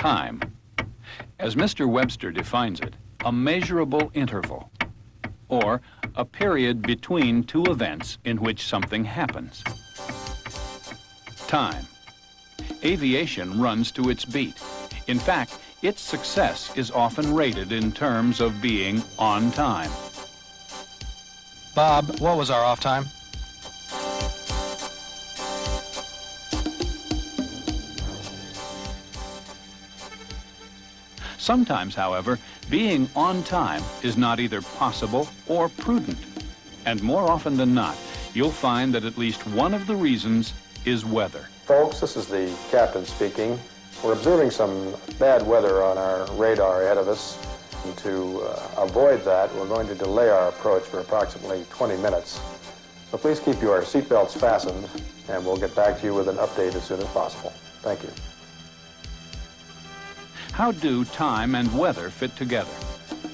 Time. As Mr. Webster defines it, a measurable interval, or a period between two events in which something happens. Time. Aviation runs to its beat. In fact, its success is often rated in terms of being on time. Bob, what was our off time? Sometimes, however, being on time is not either possible or prudent. And more often than not, you'll find that at least one of the reasons is weather. Folks, this is the captain speaking. We're observing some bad weather on our radar ahead of us. And to avoid that, we're going to delay our approach for approximately 20 minutes. So please keep your seatbelts fastened, and we'll get back to you with an update as soon as possible. Thank you. How do time and weather fit together?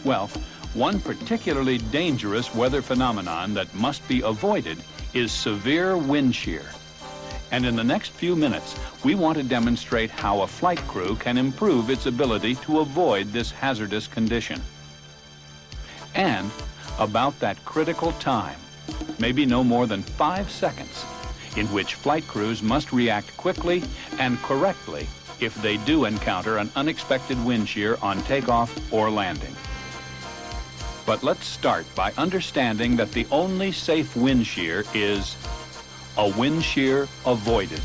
Well, one particularly dangerous weather phenomenon that must be avoided is severe wind shear. And in the next few minutes, we want to demonstrate how a flight crew can improve its ability to avoid this hazardous condition. And about that critical time, maybe no more than 5 seconds, in which flight crews must react quickly and correctly if they do encounter an unexpected wind shear on takeoff or landing. But let's start by understanding that the only safe wind shear is a wind shear avoided.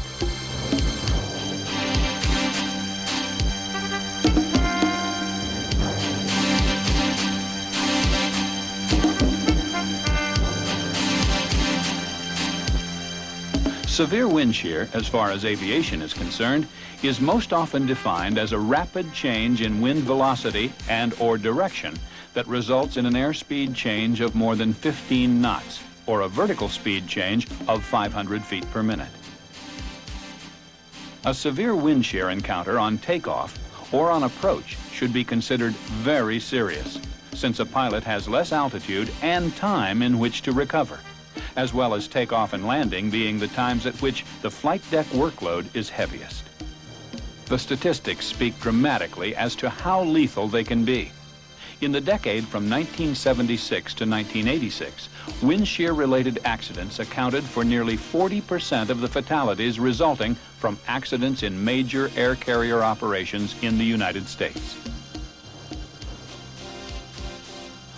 Severe wind shear, as far as aviation is concerned, is most often defined as a rapid change in wind velocity and/or direction that results in an airspeed change of more than 15 knots, or a vertical speed change of 500 feet per minute. A severe wind shear encounter on takeoff or on approach should be considered very serious, since a pilot has less altitude and time in which to recover, as well as takeoff and landing being the times at which the flight deck workload is heaviest. The statistics speak dramatically as to how lethal they can be. In the decade from 1976 to 1986, wind shear-related accidents accounted for nearly 40% of the fatalities resulting from accidents in major air carrier operations in the United States.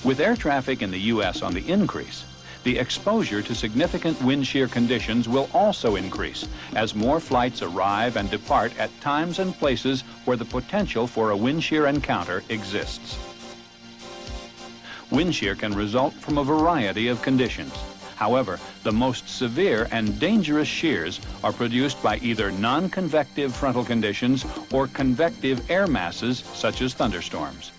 With air traffic in the U.S. on the increase, the exposure to significant wind shear conditions will also increase as more flights arrive and depart at times and places where the potential for a wind shear encounter exists. Wind shear can result from a variety of conditions. However, the most severe and dangerous shears are produced by either non-convective frontal conditions or convective air masses such as thunderstorms.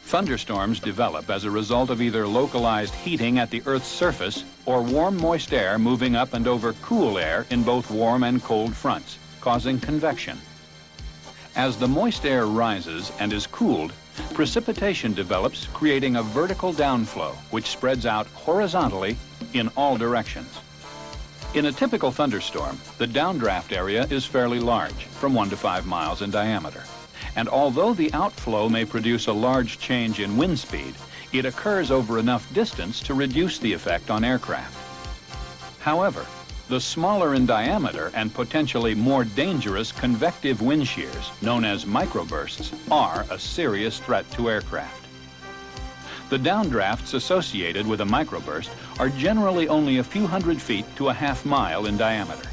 Thunderstorms develop as a result of either localized heating at the Earth's surface or warm, moist air moving up and over cool air in both warm and cold fronts, causing convection. As the moist air rises and is cooled, precipitation develops, creating a vertical downflow, which spreads out horizontally in all directions. In a typical thunderstorm, the downdraft area is fairly large, from 1 to 5 miles in diameter. And although the outflow may produce a large change in wind speed, it occurs over enough distance to reduce the effect on aircraft. However, the smaller in diameter and potentially more dangerous convective wind shears, known as microbursts, are a serious threat to aircraft. The downdrafts associated with a microburst are generally only a few hundred feet to a half mile in diameter.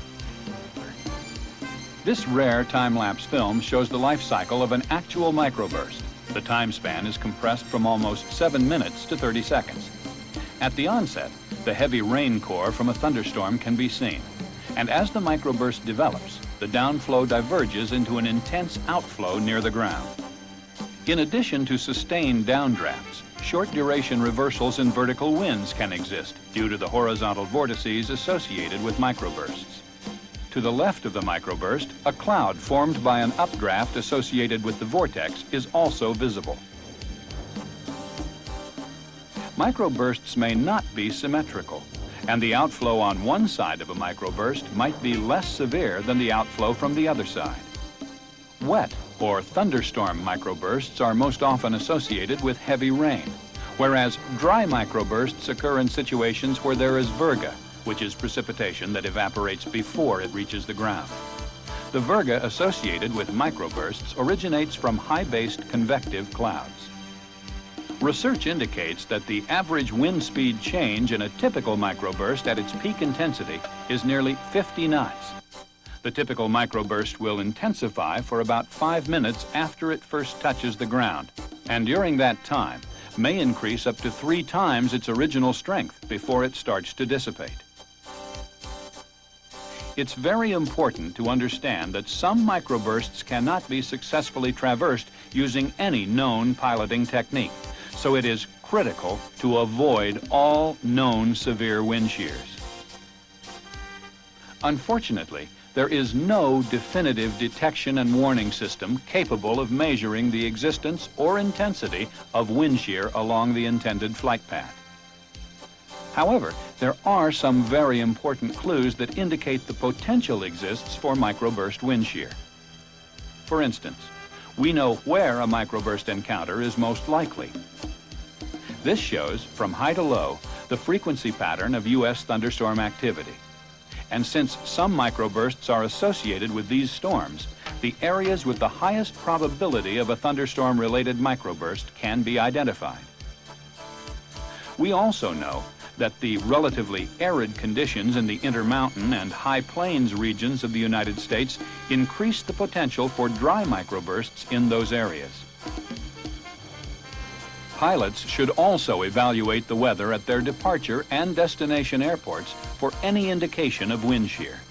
This rare time-lapse film shows the life cycle of an actual microburst. The time span is compressed from almost 7 minutes to 30 seconds. At the onset, the heavy rain core from a thunderstorm can be seen. And as the microburst develops, the downflow diverges into an intense outflow near the ground. In addition to sustained downdrafts, short-duration reversals in vertical winds can exist due to the horizontal vortices associated with microbursts. To the left of the microburst, a cloud formed by an updraft associated with the vortex is also visible. Microbursts may not be symmetrical, and the outflow on one side of a microburst might be less severe than the outflow from the other side. Wet or thunderstorm microbursts are most often associated with heavy rain, whereas dry microbursts occur in situations where there is virga, which is precipitation that evaporates before it reaches the ground. The virga associated with microbursts originates from high-based convective clouds. Research indicates that the average wind speed change in a typical microburst at its peak intensity is nearly 50 knots. The typical microburst will intensify for about 5 minutes after it first touches the ground, and during that time may increase up to 3 times its original strength before it starts to dissipate. It's very important to understand that some microbursts cannot be successfully traversed using any known piloting technique, so it is critical to avoid all known severe wind shears. Unfortunately, there is no definitive detection and warning system capable of measuring the existence or intensity of wind shear along the intended flight path. However, there are some very important clues that indicate the potential exists for microburst wind shear. For instance, we know where a microburst encounter is most likely. This shows, from high to low, the frequency pattern of U.S. thunderstorm activity. And since some microbursts are associated with these storms, the areas with the highest probability of a thunderstorm-related microburst can be identified. We also know that the relatively arid conditions in the intermountain and high plains regions of the United States increase the potential for dry microbursts in those areas. Pilots should also evaluate the weather at their departure and destination airports for any indication of wind shear.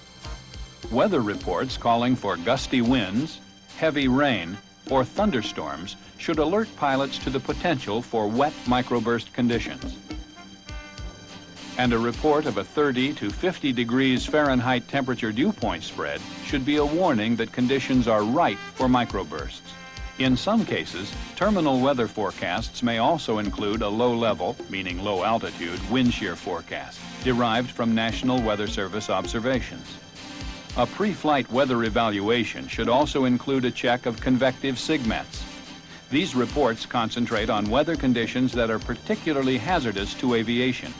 Weather reports calling for gusty winds, heavy rain, or thunderstorms should alert pilots to the potential for wet microburst conditions. And a report of a 30 to 50 degrees Fahrenheit temperature dew point spread should be a warning that conditions are right for microbursts. In some cases, terminal weather forecasts may also include a low-level, meaning low-altitude, wind shear forecast, derived from National Weather Service observations. A pre-flight weather evaluation should also include a check of convective sigmets. These reports concentrate on weather conditions that are particularly hazardous to aviation.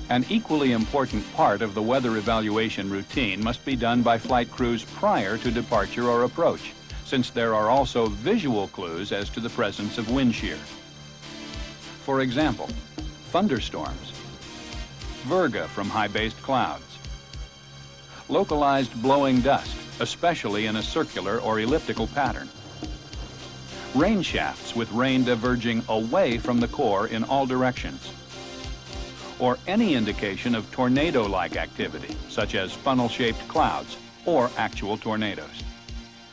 An equally important part of the weather evaluation routine must be done by flight crews prior to departure or approach, since there are also visual clues as to the presence of wind shear. For example, thunderstorms, virga from high-based clouds, localized blowing dust, especially in a circular or elliptical pattern, rain shafts with rain diverging away from the core in all directions, or any indication of tornado-like activity, such as funnel-shaped clouds or actual tornadoes.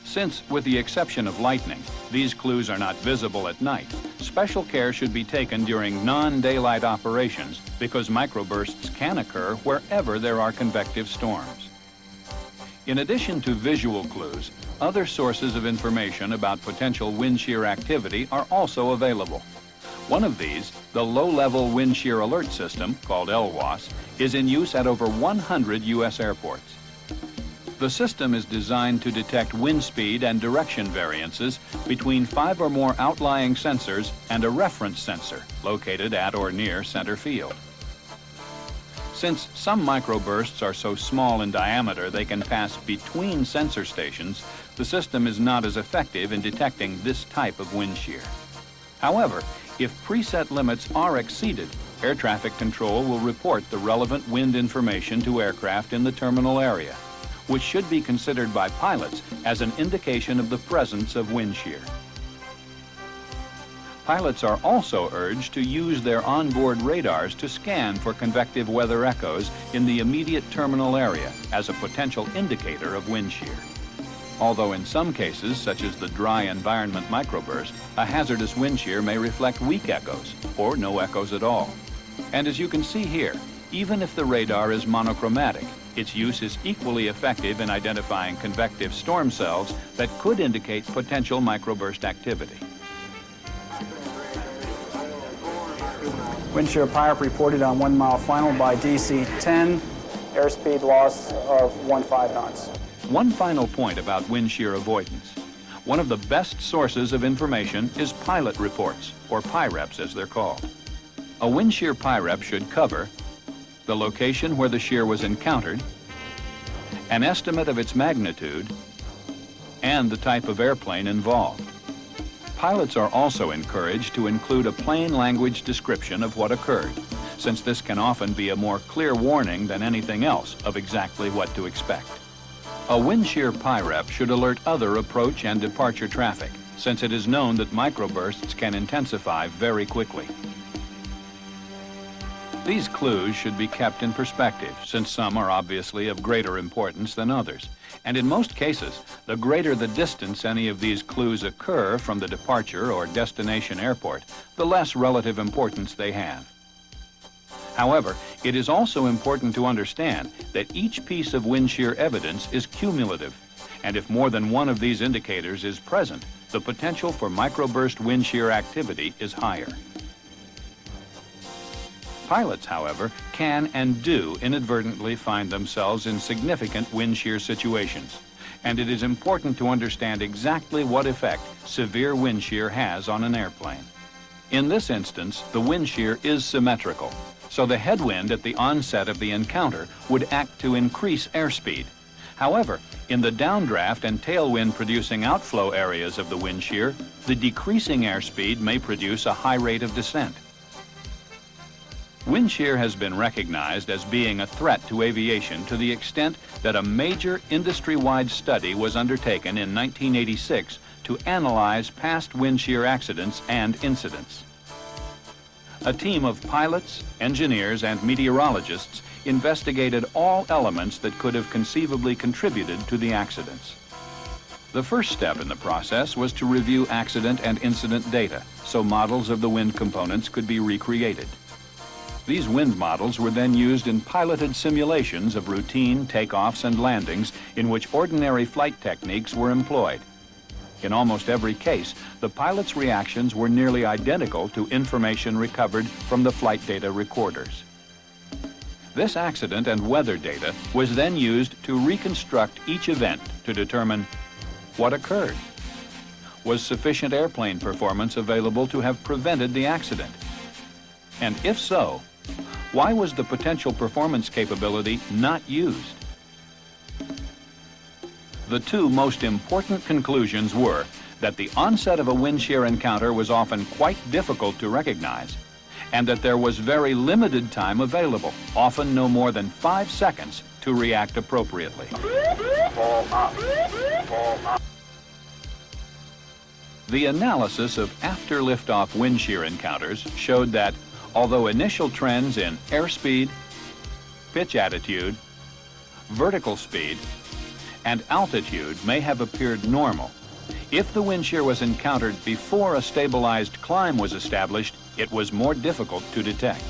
Since, with the exception of lightning, these clues are not visible at night, special care should be taken during non-daylight operations because microbursts can occur wherever there are convective storms. In addition to visual clues, other sources of information about potential wind shear activity are also available. One of these, the Low-Level Wind Shear Alert System, called LWAS, is in use at over 100 U.S. airports. The system is designed to detect wind speed and direction variances between 5 or more outlying sensors and a reference sensor located at or near center field. Since some microbursts are so small in diameter they can pass between sensor stations, the system is not as effective in detecting this type of wind shear. However, if preset limits are exceeded, air traffic control will report the relevant wind information to aircraft in the terminal area, which should be considered by pilots as an indication of the presence of wind shear. Pilots are also urged to use their onboard radars to scan for convective weather echoes in the immediate terminal area as a potential indicator of wind shear. Although in some cases, such as the dry environment microburst, a hazardous wind shear may reflect weak echoes or no echoes at all. And as you can see here, even if the radar is monochromatic, its use is equally effective in identifying convective storm cells that could indicate potential microburst activity. Wind shear pilot reported on 1 mile final by DC-10, airspeed loss of 15 knots. One final point about wind shear avoidance. One of the best sources of information is pilot reports, or PIREPs as they're called. A wind shear PIREP should cover the location where the shear was encountered, an estimate of its magnitude, and the type of airplane involved. Pilots are also encouraged to include a plain language description of what occurred, since this can often be a more clear warning than anything else of exactly what to expect. A wind shear PIREP should alert other approach and departure traffic, since it is known that microbursts can intensify very quickly. These clues should be kept in perspective, since some are obviously of greater importance than others. And in most cases, the greater the distance any of these clues occur from the departure or destination airport, the less relative importance they have. However, it is also important to understand that each piece of wind shear evidence is cumulative, and if more than one of these indicators is present, the potential for microburst wind shear activity is higher. Pilots, however, can and do inadvertently find themselves in significant wind shear situations, and it is important to understand exactly what effect severe wind shear has on an airplane. In this instance, the wind shear is symmetrical, so the headwind at the onset of the encounter would act to increase airspeed. However, in the downdraft and tailwind producing outflow areas of the wind shear, the decreasing airspeed may produce a high rate of descent. Wind shear has been recognized as being a threat to aviation to the extent that a major industry-wide study was undertaken in 1986 to analyze past wind shear accidents and incidents. A team of pilots, engineers, and meteorologists investigated all elements that could have conceivably contributed to the accidents. The first step in the process was to review accident and incident data, so models of the wind components could be recreated. These wind models were then used in piloted simulations of routine takeoffs and landings in which ordinary flight techniques were employed. In almost every case, the pilot's reactions were nearly identical to information recovered from the flight data recorders. This accident and weather data was then used to reconstruct each event to determine what occurred. Was sufficient airplane performance available to have prevented the accident? And if so, why was the potential performance capability not used? The two most important conclusions were that the onset of a wind shear encounter was often quite difficult to recognize, and that there was very limited time available, often no more than 5 seconds, to react appropriately. The analysis of after liftoff wind shear encounters showed that although initial trends in airspeed, pitch attitude, vertical speed, and altitude may have appeared normal, if the wind shear was encountered before a stabilized climb was established, it was more difficult to detect.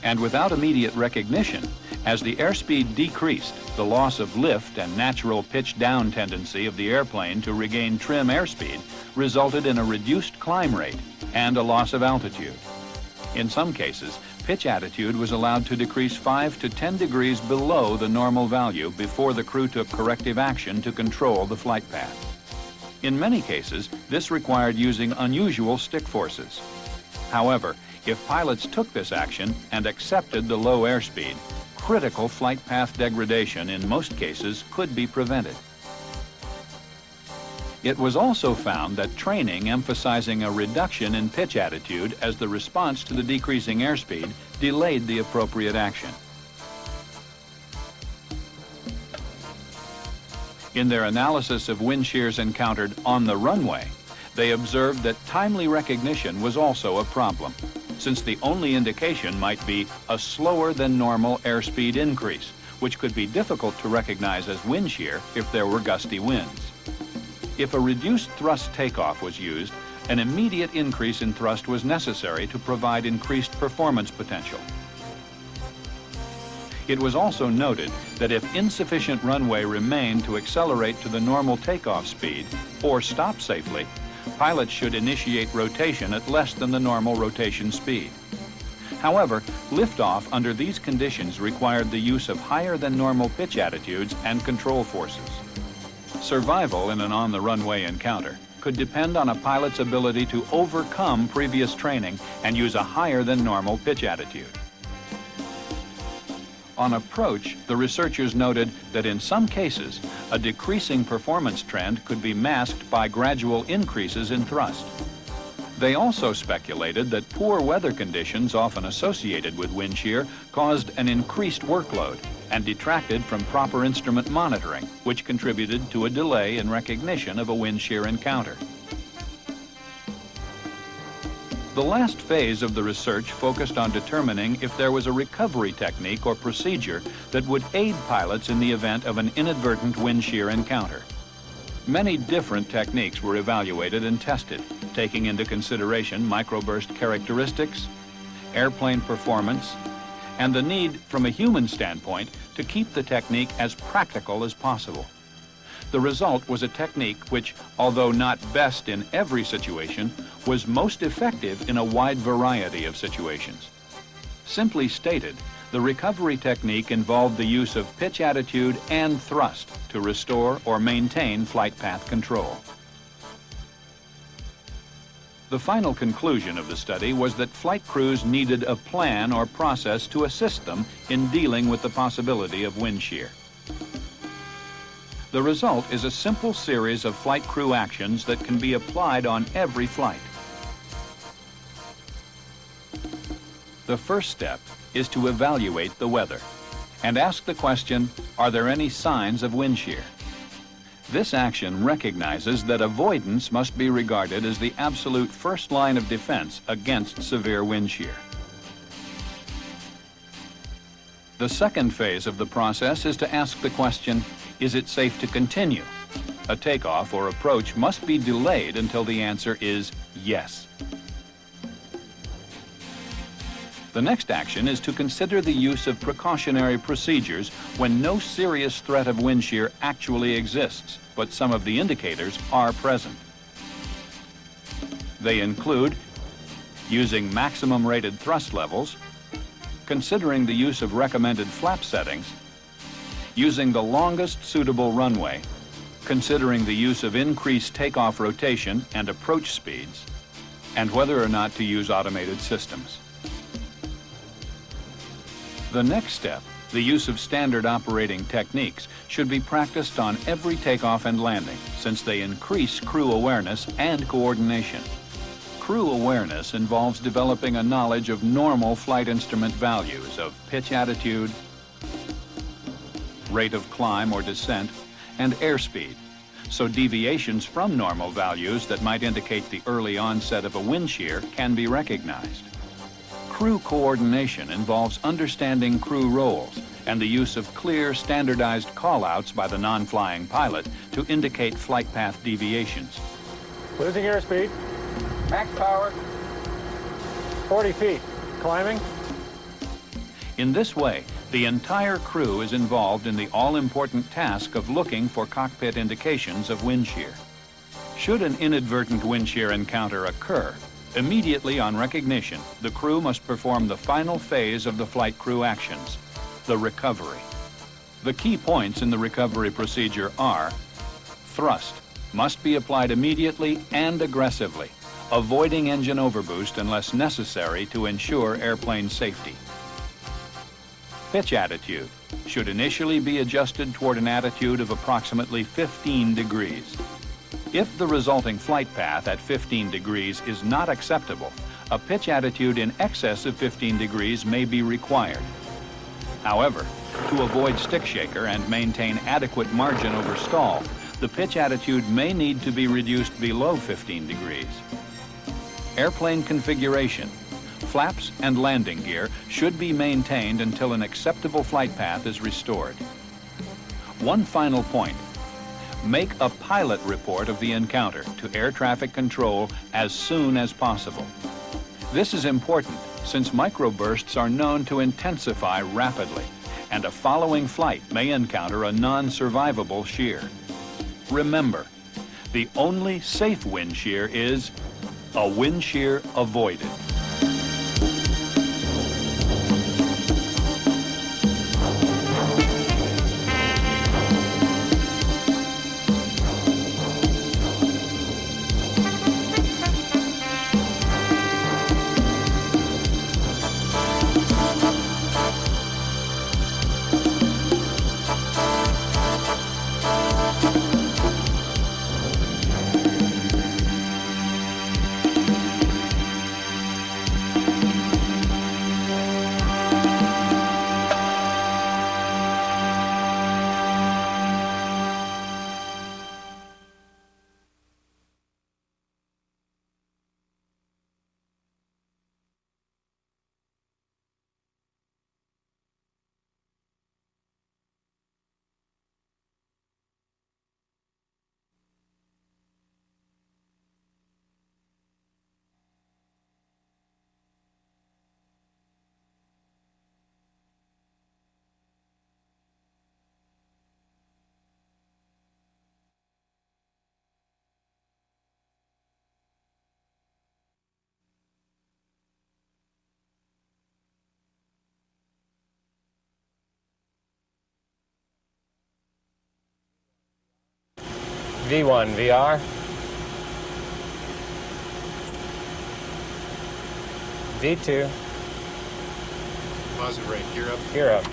And without immediate recognition, as the airspeed decreased, the loss of lift and natural pitch down tendency of the airplane to regain trim airspeed resulted in a reduced climb rate and a loss of altitude. In some cases, pitch attitude was allowed to decrease 5 to 10 degrees below the normal value before the crew took corrective action to control the flight path. In many cases, this required using unusual stick forces. However, if pilots took this action and accepted the low airspeed, critical flight path degradation in most cases could be prevented. It was also found that training emphasizing a reduction in pitch attitude as the response to the decreasing airspeed delayed the appropriate action. In their analysis of wind shears encountered on the runway, they observed that timely recognition was also a problem, since the only indication might be a slower than normal airspeed increase, which could be difficult to recognize as wind shear if there were gusty winds. If a reduced thrust takeoff was used, an immediate increase in thrust was necessary to provide increased performance potential. It was also noted that if insufficient runway remained to accelerate to the normal takeoff speed or stop safely, pilots should initiate rotation at less than the normal rotation speed. However, liftoff under these conditions required the use of higher than normal pitch attitudes and control forces. Survival in an on-the-runway encounter could depend on a pilot's ability to overcome previous training and use a higher than normal pitch attitude. On approach, the researchers noted that in some cases, a decreasing performance trend could be masked by gradual increases in thrust. They also speculated that poor weather conditions often associated with wind shear caused an increased workload and detracted from proper instrument monitoring, which contributed to a delay in recognition of a wind shear encounter. The last phase of the research focused on determining if there was a recovery technique or procedure that would aid pilots in the event of an inadvertent wind shear encounter. Many different techniques were evaluated and tested, taking into consideration microburst characteristics, airplane performance, and the need from a human standpoint to keep the technique as practical as possible. The result was a technique which, although not best in every situation, was most effective in a wide variety of situations. Simply stated, the recovery technique involved the use of pitch attitude and thrust to restore or maintain flight path control. The final conclusion of the study was that flight crews needed a plan or process to assist them in dealing with the possibility of wind shear. The result is a simple series of flight crew actions that can be applied on every flight. The first step is to evaluate the weather and ask the question, are there any signs of wind shear? This action recognizes that avoidance must be regarded as the absolute first line of defense against severe wind shear. The second phase of the process is to ask the question, is it safe to continue? A takeoff or approach must be delayed until the answer is yes. The next action is to consider the use of precautionary procedures when no serious threat of wind shear actually exists, but some of the indicators are present. They include using maximum rated thrust levels, considering the use of recommended flap settings, using the longest suitable runway, considering the use of increased takeoff rotation and approach speeds, and whether or not to use automated systems. The next step, the use of standard operating techniques, should be practiced on every takeoff and landing, since they increase crew awareness and coordination. Crew awareness involves developing a knowledge of normal flight instrument values of pitch attitude, rate of climb or descent, and airspeed, so deviations from normal values that might indicate the early onset of a wind shear can be recognized. Crew coordination involves understanding crew roles and the use of clear, standardized call-outs by the non-flying pilot to indicate flight path deviations. Losing airspeed. Max power. 40 feet. Climbing. In this way, the entire crew is involved in the all-important task of looking for cockpit indications of wind shear. Should an inadvertent wind shear encounter occur, immediately on recognition, the crew must perform the final phase of the flight crew actions, the recovery. The key points in the recovery procedure are: thrust must be applied immediately and aggressively, avoiding engine overboost unless necessary to ensure airplane safety. Pitch attitude should initially be adjusted toward an attitude of approximately 15 degrees. If the resulting flight path at 15 degrees is not acceptable, a pitch attitude in excess of 15 degrees may be required. However, to avoid stick shaker and maintain adequate margin over stall, the pitch attitude may need to be reduced below 15 degrees. Airplane configuration. Flaps and landing gear should be maintained until an acceptable flight path is restored. One final point. Make a pilot report of the encounter to air traffic control as soon as possible. This is important since microbursts are known to intensify rapidly, and a following flight may encounter a non-survivable shear. Remember, the only safe wind shear is a wind shear avoided. V1, VR. V2. Positive rate, gear up. Gear up.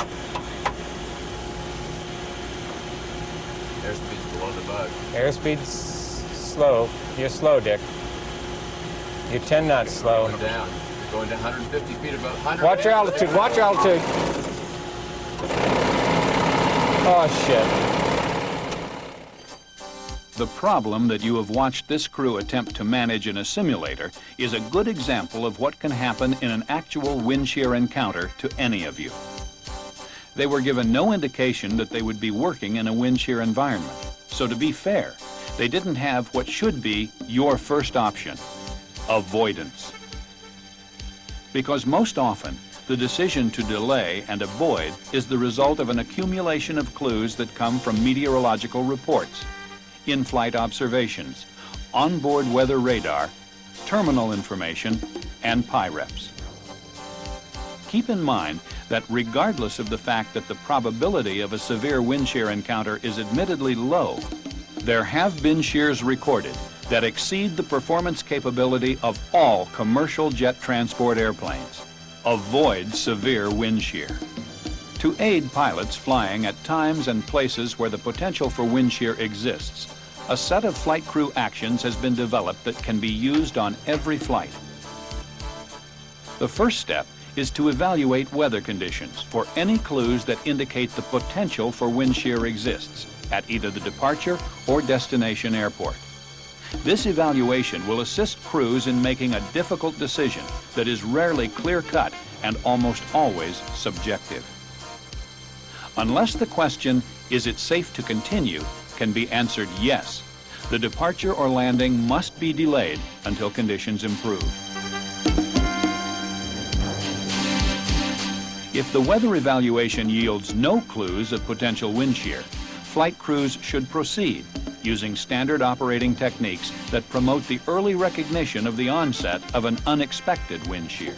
Airspeed's below the bug. Airspeed's slow. You're slow, Dick. You're 10 knots slow. Going down. You're going to 150 feet above 100. Watch your altitude. Watch your altitude. Oh, shit. The problem that you have watched this crew attempt to manage in a simulator is a good example of what can happen in an actual wind shear encounter to any of you. They were given no indication that they would be working in a wind shear environment. So to be fair, they didn't have what should be your first option, avoidance. Because most often, the decision to delay and avoid is the result of an accumulation of clues that come from meteorological reports, in-flight observations, onboard weather radar, terminal information, and PIREPs. Keep in mind that regardless of the fact that the probability of a severe wind shear encounter is admittedly low, there have been shears recorded that exceed the performance capability of all commercial jet transport airplanes. Avoid severe wind shear. To aid pilots flying at times and places where the potential for wind shear exists, a set of flight crew actions has been developed that can be used on every flight. The first step is to evaluate weather conditions for any clues that indicate the potential for wind shear exists at either the departure or destination airport. This evaluation will assist crews in making a difficult decision that is rarely clear-cut and almost always subjective. Unless the question, is it safe to continue, can be answered yes, the departure or landing must be delayed until conditions improve. If the weather evaluation yields no clues of potential wind shear, flight crews should proceed using standard operating techniques that promote the early recognition of the onset of an unexpected wind shear.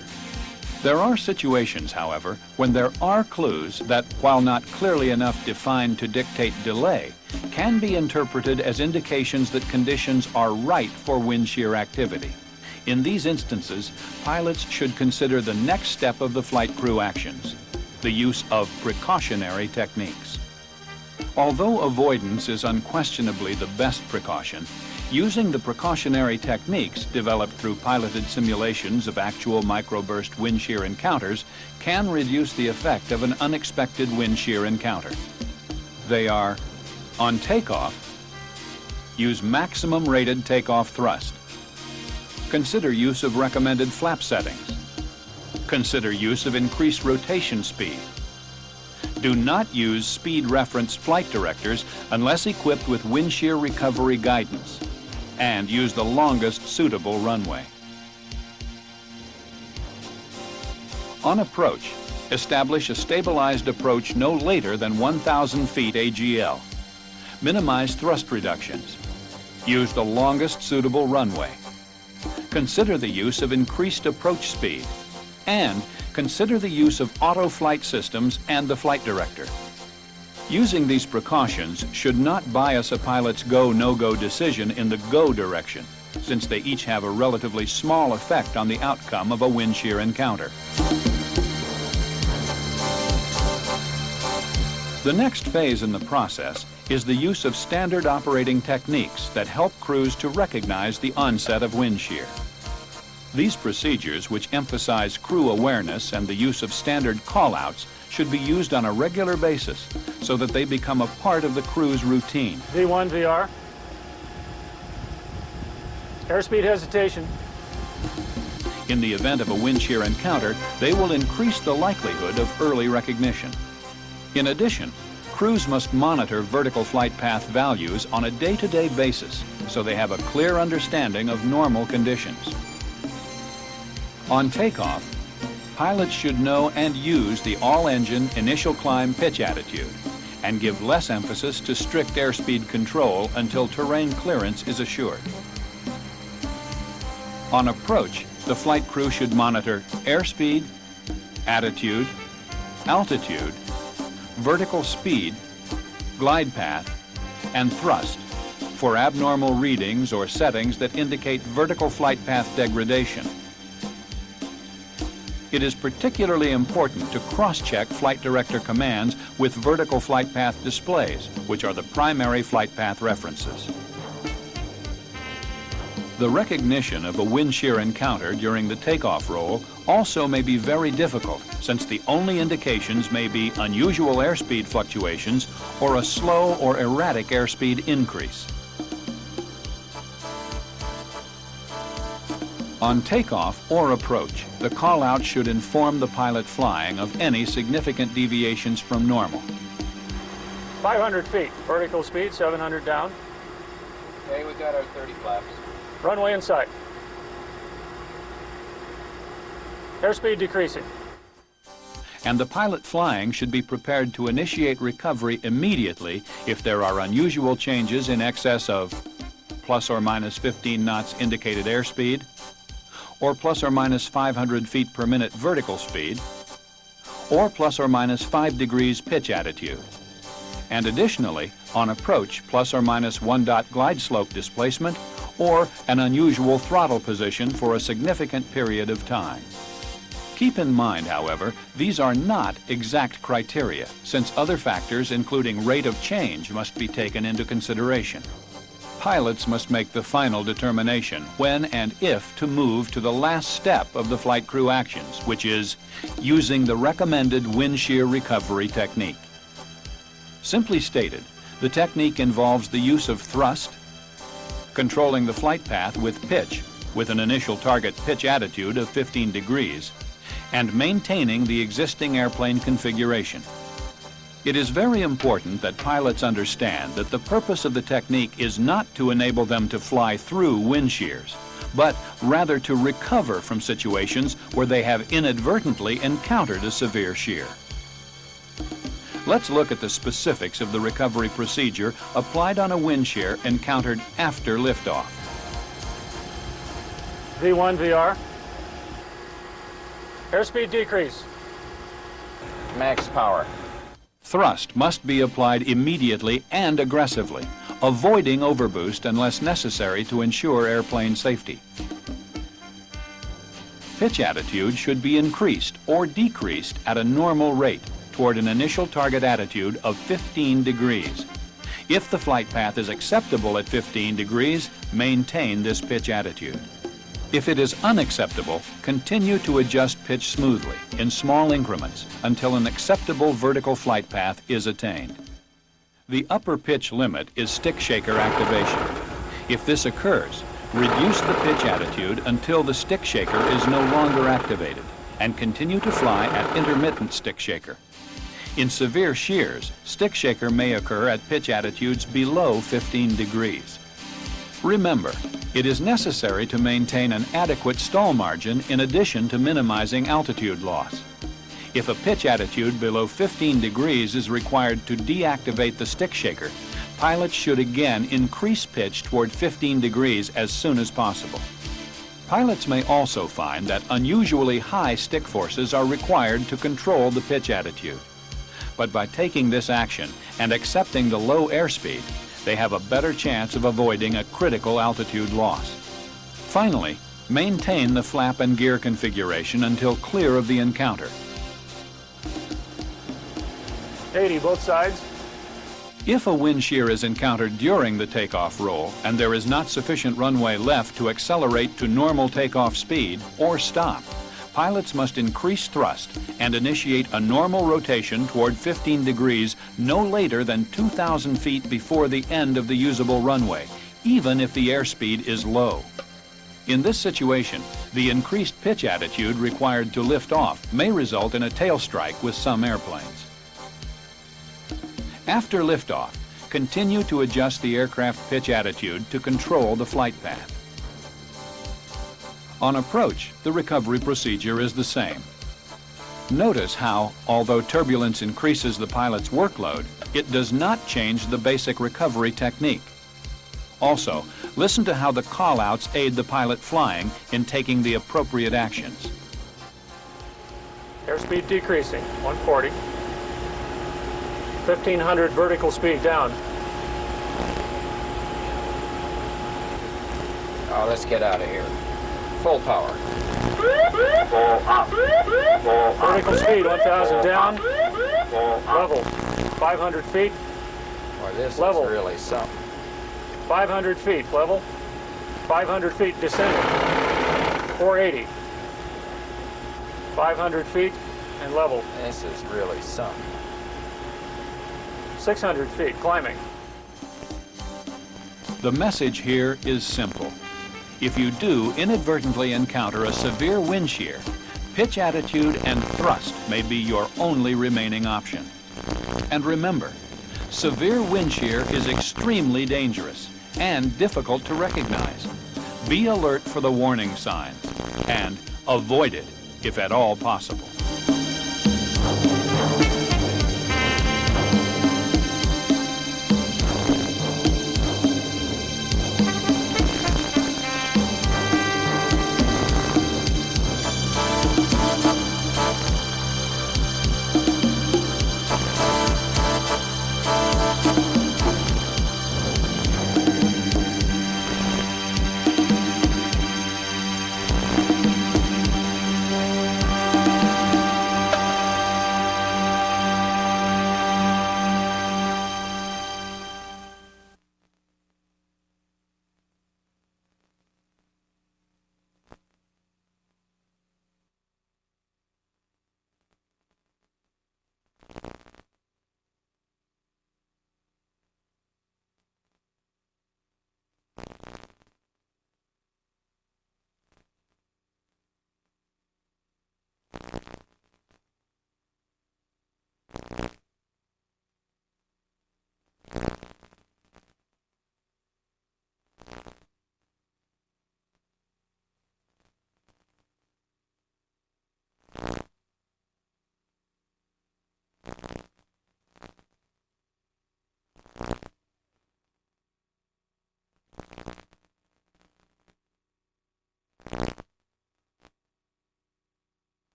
There are situations, however, when there are clues that, while not clearly enough defined to dictate delay, can be interpreted as indications that conditions are right for wind shear activity. In these instances, pilots should consider the next step of the flight crew actions, the use of precautionary techniques. Although avoidance is unquestionably the best precaution, using the precautionary techniques developed through piloted simulations of actual microburst wind shear encounters can reduce the effect of an unexpected wind shear encounter. They are, on takeoff, use maximum rated takeoff thrust. Consider use of recommended flap settings. Consider use of increased rotation speed. Do not use speed reference flight directors unless equipped with wind shear recovery guidance, and use the longest suitable runway. On approach, establish a stabilized approach no later than 1,000 feet AGL. Minimize thrust reductions. Use the longest suitable runway. Consider the use of increased approach speed, and consider the use of auto flight systems and the flight director. Using these precautions should not bias a pilot's go, no-go decision in the go direction, since they each have a relatively small effect on the outcome of a wind shear encounter. The next phase in the process is the use of standard operating techniques that help crews to recognize the onset of wind shear. These procedures, which emphasize crew awareness and the use of standard call-outs, should be used on a regular basis so that they become a part of the crew's routine. V1 VR. Airspeed hesitation. In the event of a wind shear encounter, they will increase the likelihood of early recognition. In addition, crews must monitor vertical flight path values on a day-to-day basis so they have a clear understanding of normal conditions. On takeoff, pilots should know and use the all-engine initial climb pitch attitude and give less emphasis to strict airspeed control until terrain clearance is assured. On approach, the flight crew should monitor airspeed, attitude, altitude, vertical speed, glide path, and thrust for abnormal readings or settings that indicate vertical flight path degradation. It is particularly important to cross-check flight director commands with vertical flight path displays, which are the primary flight path references. The recognition of a wind shear encounter during the takeoff roll also may be very difficult, since the only indications may be unusual airspeed fluctuations or a slow or erratic airspeed increase. On takeoff or approach, the call-out should inform the pilot flying of any significant deviations from normal. 500 feet, vertical speed, 700 down. Okay, we got our 30 flaps. Runway in sight. Airspeed decreasing. And the pilot flying should be prepared to initiate recovery immediately if there are unusual changes in excess of plus or minus 15 knots indicated airspeed, or plus or minus 500 feet per minute vertical speed, or plus or minus 5 degrees pitch attitude. And additionally, on approach, plus or minus 1 dot glide slope displacement, or an unusual throttle position for a significant period of time. Keep in mind, however, these are not exact criteria, since other factors, including rate of change, must be taken into consideration. Pilots must make the final determination when and if to move to the last step of the flight crew actions, which is using the recommended wind shear recovery technique. Simply stated, the technique involves the use of thrust, controlling the flight path with pitch, with an initial target pitch attitude of 15 degrees, and maintaining the existing airplane configuration. It is very important that pilots understand that the purpose of the technique is not to enable them to fly through wind shears, but rather to recover from situations where they have inadvertently encountered a severe shear. Let's look at the specifics of the recovery procedure applied on a wind shear encountered after liftoff. V1 VR. Airspeed decrease. Max power. Thrust must be applied immediately and aggressively, avoiding overboost unless necessary to ensure airplane safety. Pitch attitude should be increased or decreased at a normal rate toward an initial target attitude of 15 degrees. If the flight path is acceptable at 15 degrees, maintain this pitch attitude. If it is unacceptable, continue to adjust pitch smoothly in small increments until an acceptable vertical flight path is attained. The upper pitch limit is stick shaker activation. If this occurs, reduce the pitch attitude until the stick shaker is no longer activated and continue to fly at intermittent stick shaker. In severe shears, stick shaker may occur at pitch attitudes below 15 degrees. Remember, it is necessary to maintain an adequate stall margin in addition to minimizing altitude loss. If a pitch attitude below 15 degrees is required to deactivate the stick shaker, pilots should again increase pitch toward 15 degrees as soon as possible. Pilots may also find that unusually high stick forces are required to control the pitch attitude. But by taking this action and accepting the low airspeed, they have a better chance of avoiding a critical altitude loss. Finally, maintain the flap and gear configuration until clear of the encounter. 80, both sides. If a wind shear is encountered during the takeoff roll and there is not sufficient runway left to accelerate to normal takeoff speed or stop, pilots must increase thrust and initiate a normal rotation toward 15 degrees no later than 2,000 feet before the end of the usable runway, even if the airspeed is low. In this situation, the increased pitch attitude required to lift off may result in a tail strike with some airplanes. After liftoff, continue to adjust the aircraft pitch attitude to control the flight path. On approach, the recovery procedure is the same. Notice how, although turbulence increases the pilot's workload, it does not change the basic recovery technique. Also, listen to how the call-outs aid the pilot flying in taking the appropriate actions. Airspeed decreasing, 140. 1,500 vertical speed down. Oh, let's get out of here. Full power. Vertical speed, 1,000 down. Level, 500 feet. Boy, this Level. is really something. 500 feet, level. 500 feet, descending. 480. 500 feet and level. This is really something. 600 feet, climbing. The message here is simple. If you do inadvertently encounter a severe wind shear, pitch attitude and thrust may be your only remaining option. And remember, severe wind shear is extremely dangerous and difficult to recognize. Be alert for the warning signs and avoid it if at all possible.